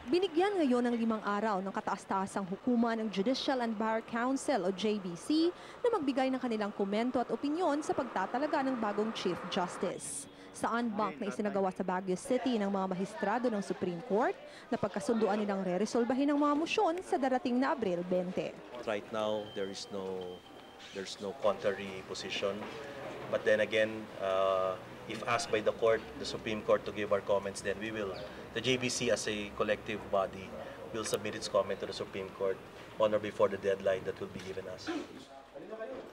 Binigyan ngayon ng 5 araw ng kataas-taasang hukuman ng Judicial and Bar Council o JBC na magbigay ng kanilang komento at opinyon sa pagtatalaga ng bagong Chief Justice. Sa en banc na isinagawa sa Baguio City ng mga mahistrado ng Supreme Court na pagkasunduan nilang re-resolbahin ang mga musyon sa darating na Abril 20. Right now, there's no contrary position. But then again, if asked by the court, the Supreme Court to give our comments, then the JBC as a collective body will submit its comment to the Supreme Court on or before the deadline that will be given us.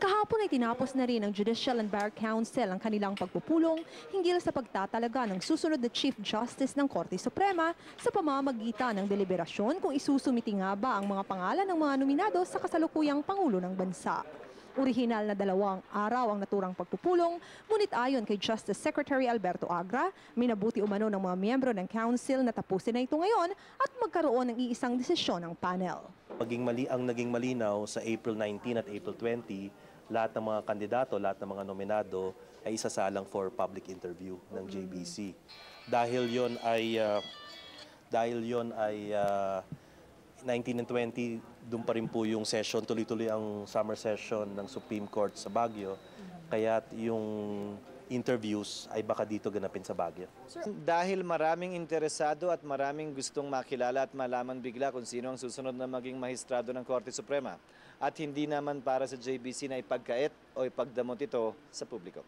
Kahapon ay tinapos na rin ng Judicial and Bar Council ang kanilang pagpupulong hinggil sa pagtatalaga ng susunod na Chief Justice ng Korte Suprema sa pamamagitan ng deliberasyon kung isusumiti nga ba ang mga pangalan ng mga nominado sa kasalukuyang Pangulo ng Bansa. Orihinal na 2 araw ang naturang pagpupulong, ngunit ayon kay Justice Secretary Alberto Agra, minabuti umano ng mga miyembro ng Council na tapusin na ito ngayon at magkaroon ng iisang desisyon ng panel. Naging malinaw sa April 19 at April 20, lahat ng mga kandidato, lahat ng mga nominado ay isasalang for public interview ng JBC. Dahil yon ay 19 and 20, doon pa rin po yung session, tuloy-tuloy ang summer session ng Supreme Court sa Baguio. Kaya yung interviews ay baka dito ganapin sa Baguio. Dahil maraming interesado at maraming gustong makilala at malaman bigla kung sino ang susunod na maging mahistrado ng Korte Suprema. At hindi naman para sa JBC na ipagkait o ipagdamot ito sa publiko.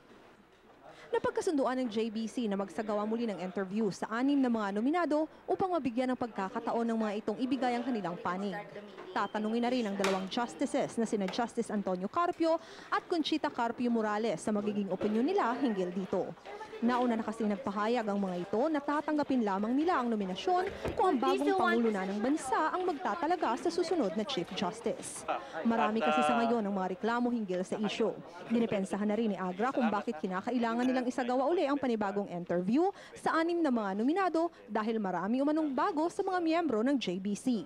Napagkasunduan ng JBC na magsagawa muli ng interview sa 6 na mga nominado upang mabigyan ng pagkakataon ng mga itong ibigay ang kanilang panig. Tatanungin na rin ang 2 justices na sina Justice Antonio Carpio at Conchita Carpio Morales sa magiging opinyon nila hinggil dito. Nauna na kasing nagpahayag ang mga ito na tatanggapin lamang nila ang nominasyon kung ang bagong Pangulo na ng bansa ang magtatalaga sa susunod na Chief Justice. Marami kasi sa ngayon ang mga reklamo hinggil sa issue. Dinipensahan na rin ni Agra kung bakit kinakailangan nilang isagawa uli ang panibagong interview sa 6 na mga nominado dahil marami umanong bago sa mga miyembro ng JBC.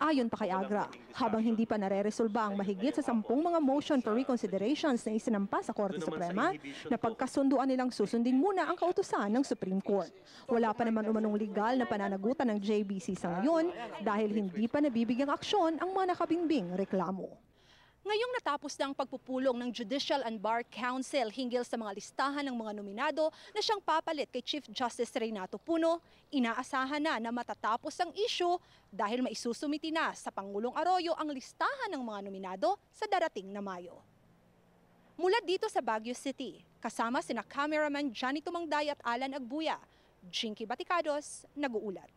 Ayon pa kay Agra, habang hindi pa nare-resolba ang mahigit sa 10 mga motion for reconsiderations na isinampa sa Korte Suprema, na pagkasunduan nilang susundin muna ang kautusan ng Supreme Court. Wala pa naman umanong legal na pananagutan ng JBC sa ngayon dahil hindi pa nabibigyang aksyon ang mga nakabingbing reklamo. Ngayong natapos na ang pagpupulong ng Judicial and Bar Council hinggil sa mga listahan ng mga nominado na siyang papalit kay Chief Justice Reynato Puno, inaasahan na matatapos ang issue dahil maisusumiti na sa Pangulong Arroyo ang listahan ng mga nominado sa darating na Mayo. Mula dito sa Baguio City, kasama sina cameraman Johnny Tumangday at Alan Agbuya, Jinky Baticados, nag-uulat.